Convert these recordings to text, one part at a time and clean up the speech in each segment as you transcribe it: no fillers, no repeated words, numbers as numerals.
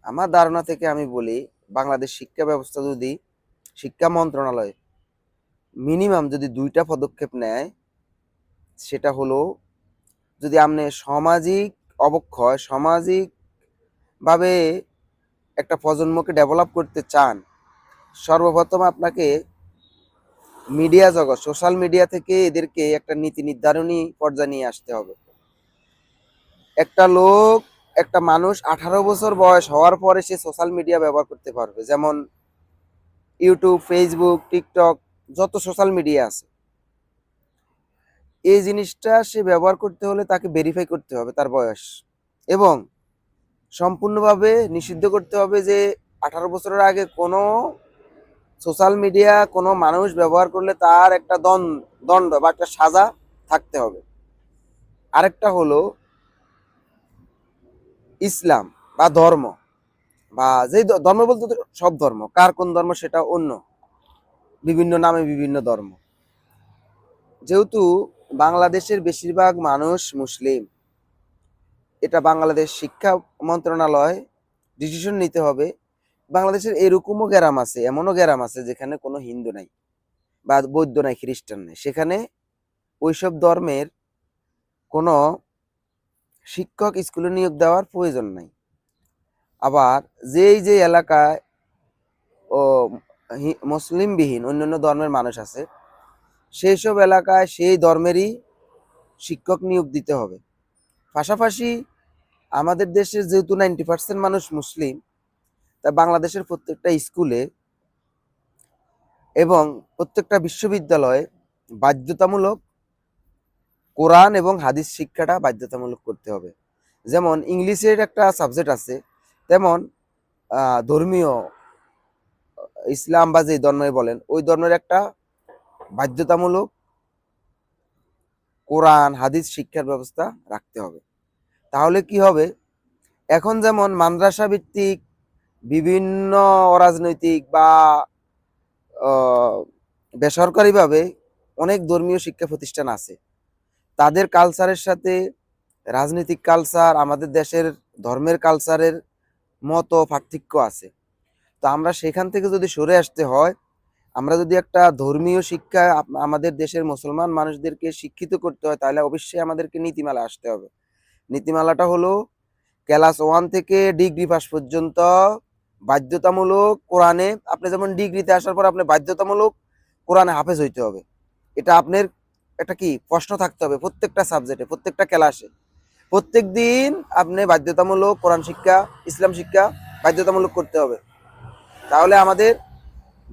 আমার ধারণা থেকে আমি বলি, বাংলাদেশ শিক্ষা ব্যবস্থা যদি শিক্ষা মন্ত্রণালয় মিনিমাম যদি ২টা পদক্ষেপ নেয়, সেটা হলো যদি আপনি সামাজিক অবক্ষয় সামাজিকভাবে একটা প্রজন্মকে ডেভেলপ করতে চান, সর্বপ্রথম আপনাকে মিডিয়া জগৎ সোশ্যাল মিডিয়া থেকে এদেরকে একটা নীতি নির্ধারণী পর্যায়ে নিয়ে আসতে হবে। একটা লোক একটা মানুষ 18 বছর বয়স হওয়ার পরে সে সোশ্যাল মিডিয়া ব্যবহার করতে পারবে, যেমন ইউটিউব, ফেসবুক, টিকটক, যত সোশ্যাল মিডিয়া আছে, এই জিনিসটা সে ব্যবহার করতে হলে তাকে ভেরিফাই করতে হবে তার বয়স, এবং সম্পূর্ণভাবে নিষিদ্ধ করতে হবে যে 18 বছরের আগে কোনো সোশ্যাল মিডিয়া কোনো মানুষ ব্যবহার করলে তার একটা দণ্ড বা একটা সাজা থাকতে হবে। আরেকটা হলো ইসলাম বা ধর্ম, বা যেই ধর্ম বলতে তো সব ধর্ম, কার কোন ধর্ম সেটা অন্য, বিভিন্ন নামে বিভিন্ন ধর্ম। যেহেতু বাংলাদেশের বেশিরভাগ মানুষ মুসলিম, এটা বাংলাদেশ শিক্ষা মন্ত্রণালয় ডিসিশন নিতে হবে। বাংলাদেশের এরকমও গ্রাম আছে, এমনও গ্রাম আছে যেখানে কোনো হিন্দু নাই বা বৌদ্ধ নাই, খ্রিস্টান নাই, সেখানে ওইসব ধর্মের কোনো শিক্ষক স্কুলে নিয়োগ দেওয়ার প্রয়োজন নাই। আবার যে এলাকায় ও মুসলিমবিহীন অন্যান্য ধর্মের মানুষ আছে, সেই সব এলাকায় সেই ধর্মেরই শিক্ষক নিয়োগ দিতে হবে। পাশাপাশি আমাদের দেশের যেহেতু 90% মানুষ মুসলিম, তা বাংলাদেশের প্রত্যেকটা স্কুলে এবং প্রত্যেকটা বিশ্ববিদ্যালয়ে বাধ্যতামূলক কোরআন এবং হাদিস শিক্ষাটা বাধ্যতামূলক করতে হবে। যেমন ইংলিশের একটা সাবজেক্ট আছে, তেমন ধর্মীয় ইসলাম বা যে ধর্মে বলেন ওই ধর্মের একটা বাধ্যতামূলক কোরআন হাদিস শিক্ষার ব্যবস্থা রাখতে হবে। তাহলে কি হবে, এখন যেমন মাদ্রাসা ভিত্তিক বিভিন্ন অরাজনৈতিক বা বেসরকারিভাবে অনেক ধর্মীয় শিক্ষা প্রতিষ্ঠান আছে, তাদের কালচারের সাথে রাজনৈতিক কালচার আমাদের দেশের ধর্মের কালচারের মতো পার্থক্য আছে। তো আমরা সেখান থেকে যদি সরে আসতে হয়, আমরা যদি একটা ধর্মীয় শিক্ষা আমাদের দেশের মুসলমান মানুষদেরকে শিক্ষিত করতে হয়, তাহলে অবশ্যই আমাদেরকে নীতিমালা আসতে হবে। নীতিমালাটা হলো ক্লাস 1 থেকে ডিগ্রি পাস পর্যন্ত বাধ্যতামূলক কোরআনে, আপনি যেমন ডিগ্রিতে আসার পর আপনি বাধ্যতামূলক কোরআনে হাফেজ হইতে হবে। এটা আপনার একটা কি প্রশ্ন থাকতে হবে প্রত্যেকটা সাবজেক্টে, প্রত্যেকটা ক্লাসে, প্রত্যেক দিন আপনি বাধ্যতামূলক কোরআন শিক্ষা ইসলাম শিক্ষা বাধ্যতামূলক করতে হবে। তাহলে আমাদের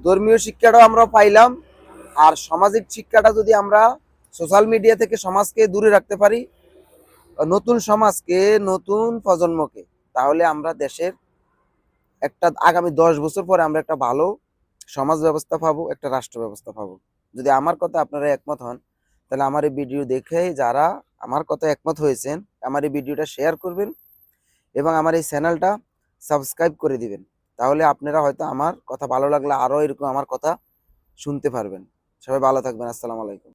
ধর্মীয় শিক্ষাটাও আমরা পাইলাম, আর সামাজিক শিক্ষাটা যদি আমরা সোশ্যাল মিডিয়া থেকে সমাজকে দূরে রাখতে পারি, নতুন সমাজকে নতুন প্রজন্মকে, তাহলে আমরা দেশের একটা আগামী 10 বছর পরে আমরা একটা ভালো সমাজ ব্যবস্থা পাবো, একটা রাষ্ট্র ব্যবস্থা পাবো। যদি আমার কথা আপনারা একমত হন, তাহলে আমার এই ভিডিও দেখে যারা আমার কথা একমত হয়েছেন, আমার এই ভিডিওটা শেয়ার করবেন এবং আমার এই চ্যানেলটা সাবস্ক্রাইব করে দিবেন। তাহলে আপনারা হয়তো আমার কথা ভালো লাগলে আরও এরকম আমার কথা শুনতে পারবেন। সবাই ভালো থাকবেন। আসসালামু আলাইকুম।